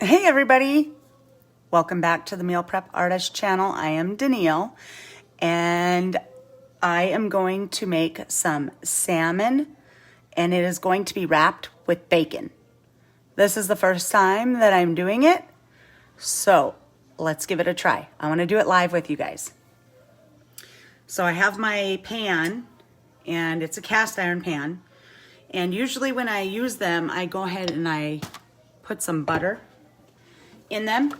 Hey everybody, welcome back to the Meal Prep Artist channel. I am Danielle and I am going to make some salmon and it is going to be wrapped with bacon. This is the first time that I'm doing it, so let's give it a try. I want to do it live with you guys. So I have my pan and it's a cast iron pan, and usually when I use them I go ahead and I put some butter in them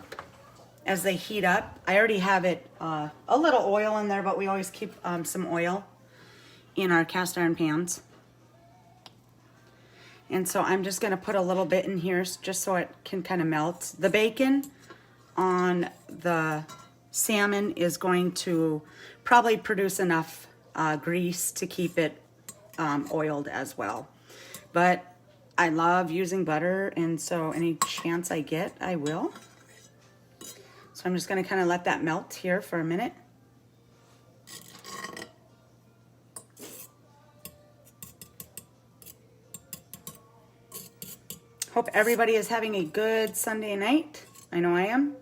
as they heat up. I already have it a little oil in there, but we always keep some oil in our cast iron pans. And so I'm just gonna put a little bit in here just so it can kind of melt. The bacon on the salmon is going to probably produce enough grease to keep it oiled as well. But I love using butter, and so any chance I get, I will. So I'm just gonna kind of let that melt here for a minute. Hope everybody is having a good Sunday night. I know I am.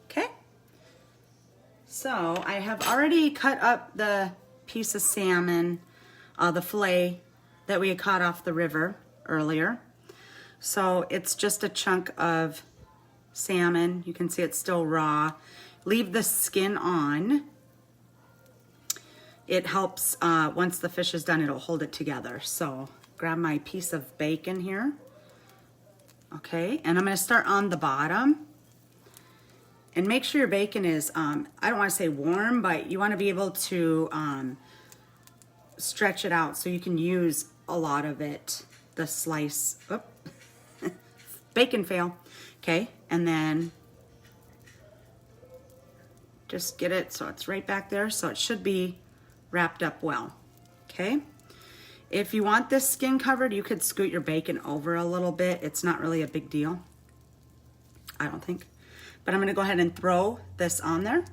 Okay. So I have already cut up the piece of salmon, the fillet that we had caught off the river earlier. So it's just a chunk of salmon. You can see it's still raw. Leave the skin on. It helps, once the fish is done, it'll hold it together. So grab my piece of bacon here. Okay, and I'm gonna start on the bottom. And make sure your bacon is, I don't wanna say warm, but you wanna be able to stretch it out so you can use a lot of it. The slice, bacon fail. Okay, and then just get it so it's right back there, so it should be wrapped up well. Okay, if you want this skin covered, you could scoot your bacon over a little bit. It's not really a big deal, I don't think. But I'm gonna go ahead and throw this on there.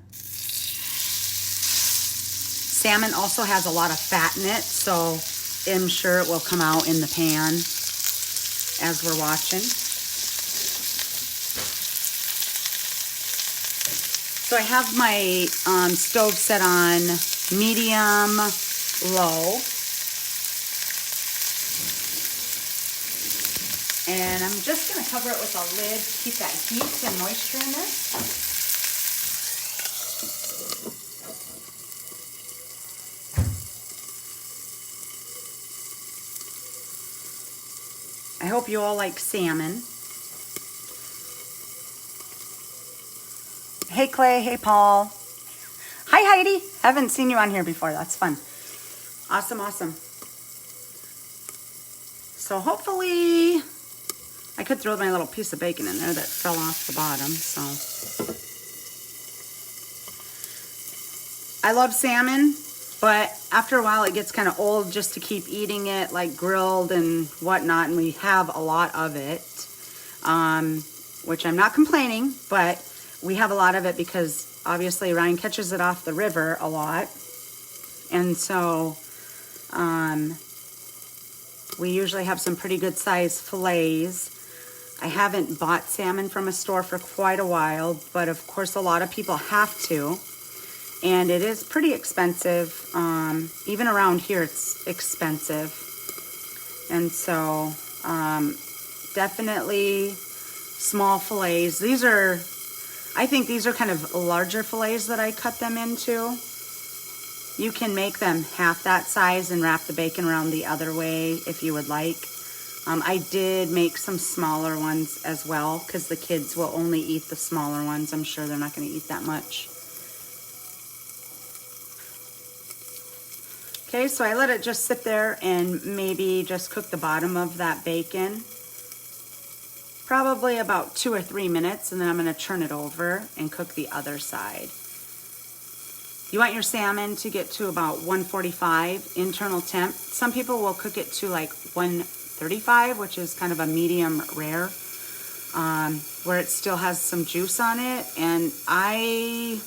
Salmon also has a lot of fat in it, so I'm sure it will come out in the pan as we're watching. So I have my stove set on medium low. And I'm just gonna cover it with a lid to keep that heat and moisture in there. I hope you all like salmon. Hey Clay, hey Paul. Hi Heidi, haven't seen you on here before, that's fun. Awesome, awesome. So hopefully, I could throw my little piece of bacon in there that fell off the bottom, so. I love salmon, but after a while it gets kind of old just to keep eating it like grilled and whatnot, and we have a lot of it, which I'm not complaining, but we have a lot of it because obviously Ryan catches it off the river a lot, and so we usually have some pretty good sized fillets. I haven't bought salmon from a store for quite a while, but of course a lot of people have to. And it is pretty expensive. Even around here it's expensive. And so definitely small fillets. These are, I think these are kind of larger fillets that I cut them into. You can make them half that size and wrap the bacon around the other way if you would like. I did make some smaller ones as well because the kids will only eat the smaller ones. I'm sure they're not going to eat that much. Okay, so I let it just sit there and maybe just cook the bottom of that bacon. Probably about 2 or 3 minutes, and then I'm going to turn it over and cook the other side. You want your salmon to get to about 145 internal temp. Some people will cook it to like 135, which is kind of a medium rare, where it still has some juice on it. And I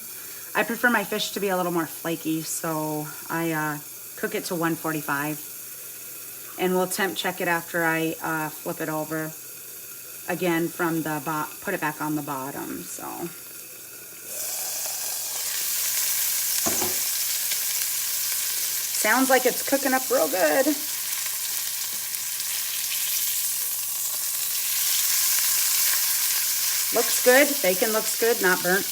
prefer my fish to be a little more flaky, so I cook it to 145. And we'll temp check it after I flip it over again from the put it back on the bottom. So sounds like it's cooking up real good. Looks good. Bacon looks good, not burnt.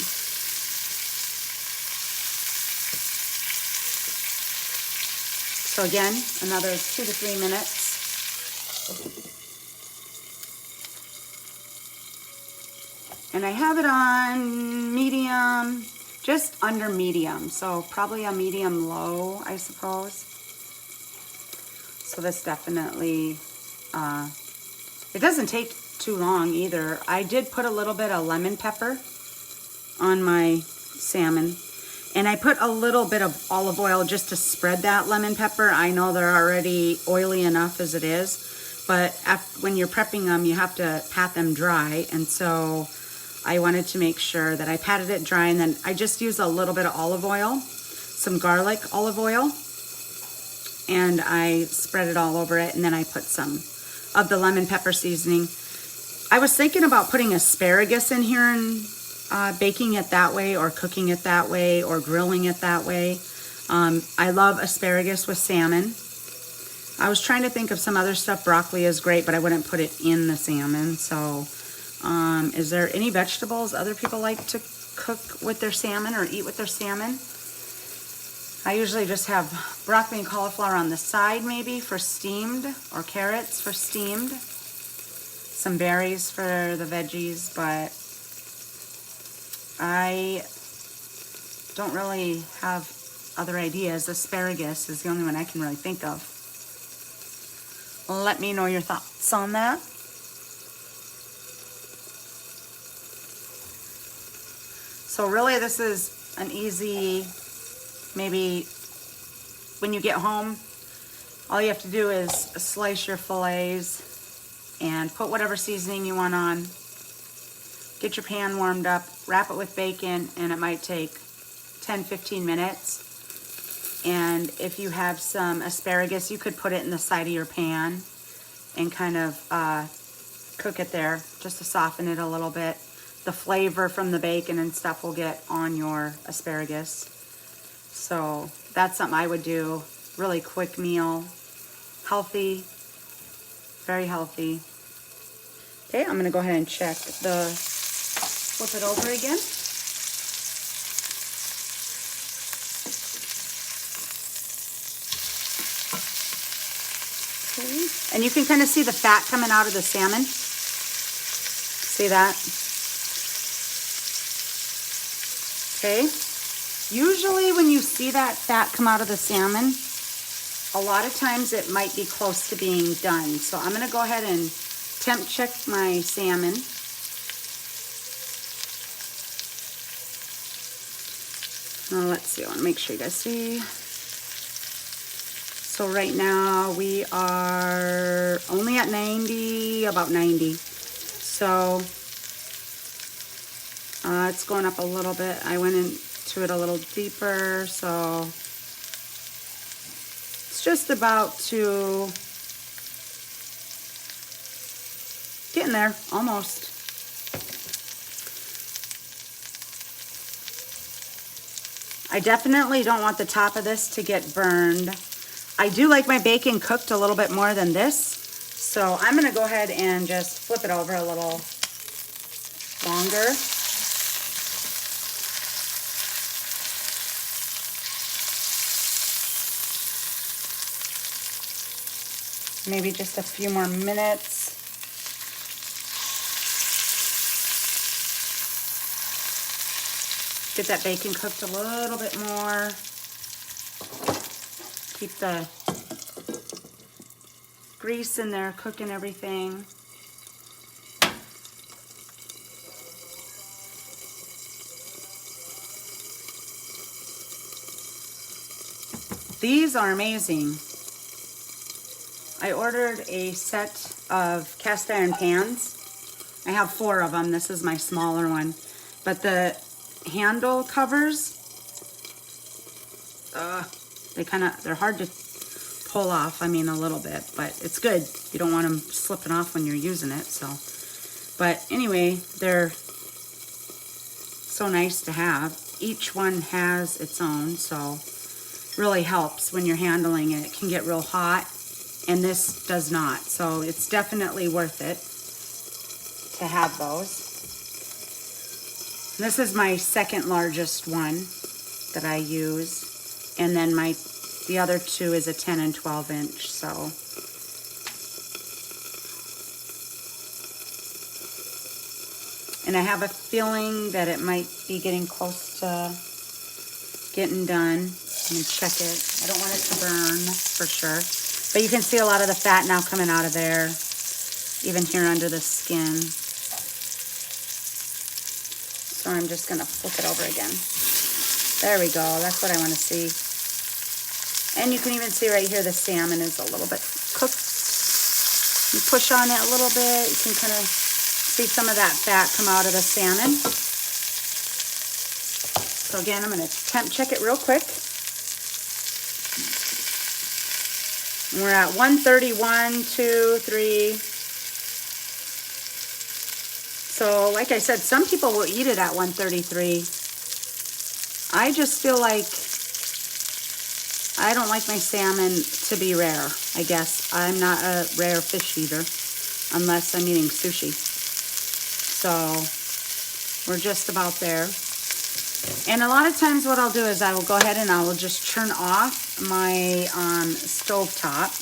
So again, another 2 to 3 minutes. And I have it on medium, just under medium. So probably a medium low, I suppose. So this definitely, it doesn't take too long either. I did put a little bit of lemon pepper on my salmon. And I put a little bit of olive oil just to spread that lemon pepper. I know they're already oily enough as it is, but when you're prepping them, you have to pat them dry. And so I wanted to make sure that I patted it dry, and then I just used a little bit of olive oil, some garlic olive oil, and I spread it all over it, and then I put some of the lemon pepper seasoning. I was thinking about putting asparagus in here and baking it that way, or cooking it that way, or grilling it that way. I love asparagus with salmon. I was trying to think of some other stuff. Broccoli is great, but I wouldn't put it in the salmon. So is there any vegetables other people like to cook with their salmon or eat with their salmon? I usually just have broccoli and cauliflower on the side, maybe for steamed, or carrots for steamed. Some berries for the veggies, but I don't really have other ideas. Asparagus is the only one I can really think of. Let me know your thoughts on that. So really this is an easy, maybe when you get home, all you have to do is slice your fillets and put whatever seasoning you want on. Get your pan warmed up, wrap it with bacon, and it might take 10-15 minutes. And if you have some asparagus, you could put it in the side of your pan and kind of cook it there just to soften it a little bit. The flavor from the bacon and stuff will get on your asparagus. So that's something I would do. Really quick meal, healthy, very healthy. Okay, I'm gonna go ahead and check flip it over again. Okay. And you can kind of see the fat coming out of the salmon. See that? Okay. Usually when you see that fat come out of the salmon, a lot of times it might be close to being done. So I'm going to go ahead and temp check my salmon. Let's see, I want to make sure you guys see. So right now we are only at 90, about 90. So it's going up a little bit. I went into it a little deeper, so it's just about to getting there, almost. I definitely don't want the top of this to get burned. I do like my bacon cooked a little bit more than this, so I'm going to go ahead and just flip it over a little longer. Maybe just a few more minutes. Get that bacon cooked a little bit more. Keep the grease in there, cooking everything. These are amazing. I ordered a set of cast iron pans. I have 4 of them. This is my smaller one. But the handle covers, they're hard to pull off, I mean a little bit, but it's good. You don't want them slipping off when you're using it, so. But anyway, they're so nice to have. Each one has its own, so really helps when you're handling it. It can get real hot, and this does not, so it's definitely worth it to have those. This is my second largest one that I use, and then the other two is a 10 and 12 inch, so. And I have a feeling that it might be getting close to getting done. I'm gonna check it. I don't want it to burn for sure, but you can see a lot of the fat now coming out of there, even here under the skin. So I'm just gonna flip it over again. There we go, that's what I wanna see. And you can even see right here the salmon is a little bit cooked. You push on it a little bit, you can kind of see some of that fat come out of the salmon. So again, I'm gonna temp check it real quick. And we're at 131, 2, 3. So like I said, some people will eat it at 133. I just feel like I don't like my salmon to be rare, I guess. I'm not a rare fish eater unless I'm eating sushi. So we're just about there. And a lot of times what I'll do is I will go ahead and I will just turn off my stove top.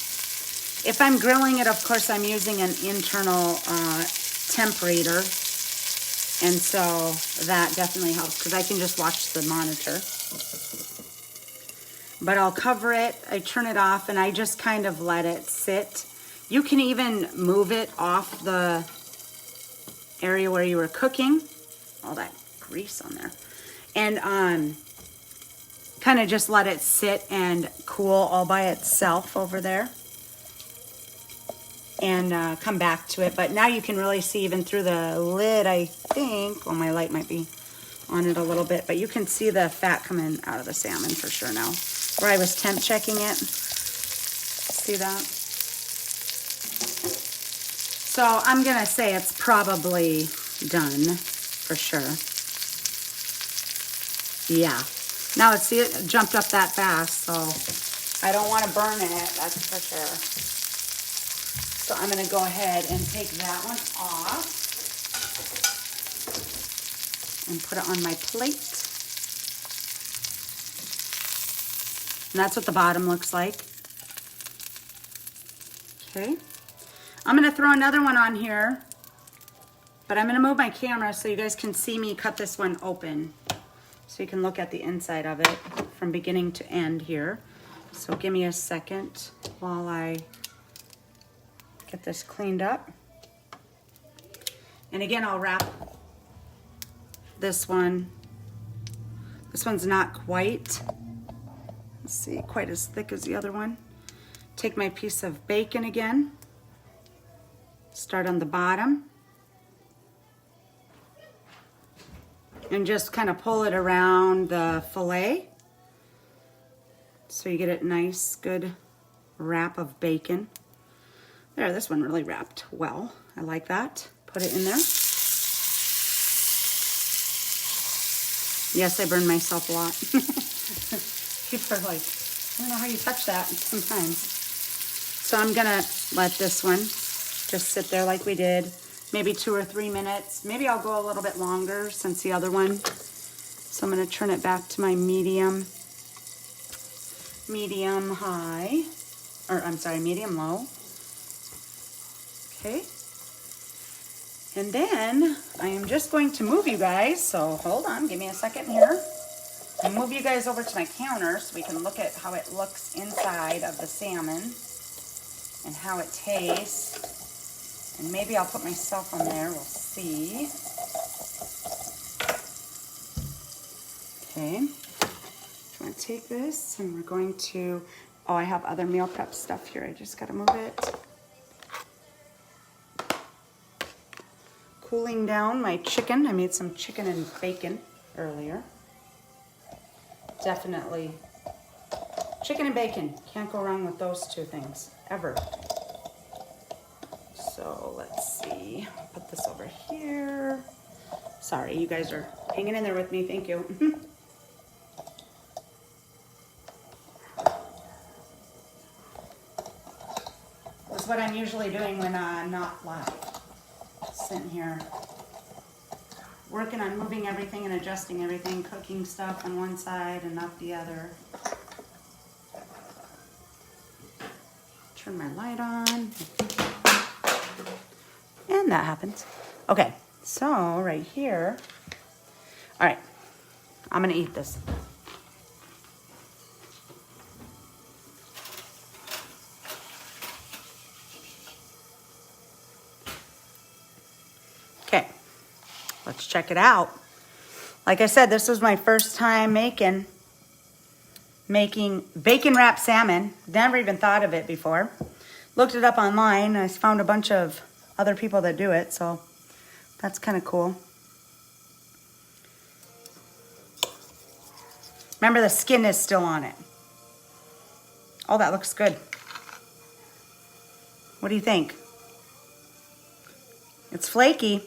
If I'm grilling it, of course, I'm using an internal temperator. And so that definitely helps because I can just watch the monitor. But I'll cover it, I turn it off, and I just kind of let it sit. You can even move it off the area where you were cooking. All that grease on there. And kind of just let it sit and cool all by itself over there. And come back to it. But now you can really see even through the lid, I think. Well, my light might be on it a little bit, but you can see the fat coming out of the salmon for sure now. Where I was temp checking it. See that? So I'm gonna say it's probably done for sure. Yeah. Now let's see, it jumped up that fast, so I don't want to burn it, that's for sure. So I'm going to go ahead and take that one off and put it on my plate. And that's what the bottom looks like. Okay. I'm going to throw another one on here, but I'm going to move my camera so you guys can see me cut this one open. So you can look at the inside of it from beginning to end here. So give me a second while I get this cleaned up. And again, I'll wrap this one. This one's not quite, let's see, quite as thick as the other one. Take my piece of bacon again. Start on the bottom. And just kind of pull it around the fillet. So you get a nice, good wrap of bacon. There, this one really wrapped well. I like that. Put it in there. Yes, I burn myself a lot. People are like, I don't know how you touch that sometimes. So I'm gonna let this one just sit there like we did. Maybe 2 or 3 minutes. Maybe I'll go a little bit longer since the other one. So I'm going to turn it back to my medium high, or I'm sorry, medium low. Okay. And then I am just going to move you guys. So hold on, give me a second here. I'll move you guys over to my counter so we can look at how it looks inside of the salmon and how it tastes. And maybe I'll put myself on there, we'll see. Okay, I'm going to take this and we're going to, oh, I have other meal prep stuff here. I just got to move it. Cooling down my chicken. I made some chicken and bacon earlier. Definitely Chicken and bacon. Can't go wrong with those two things, ever. So let's see. Put this over here. Sorry, you guys are hanging in there with me. Thank you. That's what I'm usually doing when I'm not live. Sitting here working on moving everything and adjusting everything, cooking stuff on one side and not the other. Turn my light on. And that happens. Okay, so right here. All right, I'm gonna eat this. Okay, let's check it out. Like I said, this was my first time making bacon wrapped salmon. Never even thought of it before. Looked it up online. I found a bunch of other people that do it, so that's kind of cool. Remember, the skin is still on it. Oh, that looks good. What do you think? It's flaky.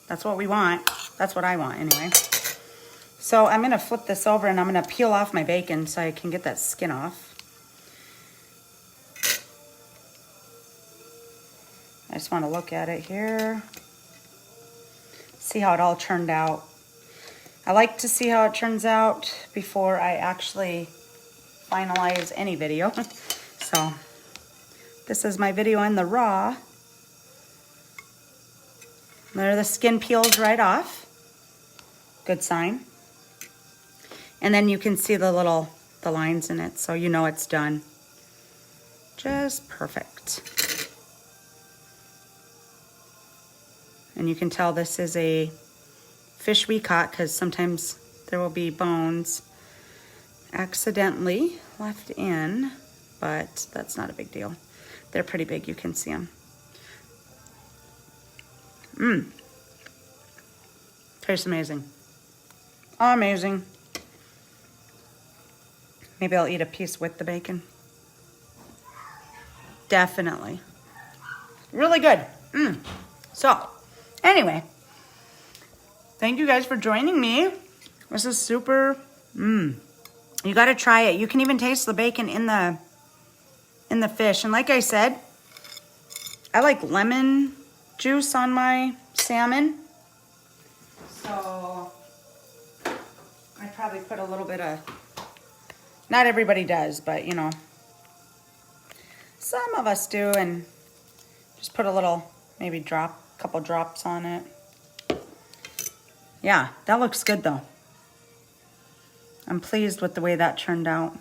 That's what we want. That's what I want anyway. So I'm gonna flip this over and I'm gonna peel off my bacon so I can get that skin off. I just want to look at it here. See how it all turned out. I like to see how it turns out before I actually finalize any video. So this is my video in the raw. There, the skin peels right off. Good sign. And then you can see the lines in it, so you know it's done. Just perfect. And you can tell this is a fish we caught because sometimes there will be bones accidentally left in, but that's not a big deal. They're pretty big, you can see them. Tastes amazing. Amazing. Maybe I'll eat a piece with the bacon. Definitely. Really good. So, anyway, thank you guys for joining me. This is super, you gotta try it. You can even taste the bacon in the fish. And like I said, I like lemon juice on my salmon. So, I probably put a little bit of, not everybody does, but you know, some of us do, and just put a little, maybe couple drops on it. Yeah, that looks good though. I'm pleased with the way that turned out.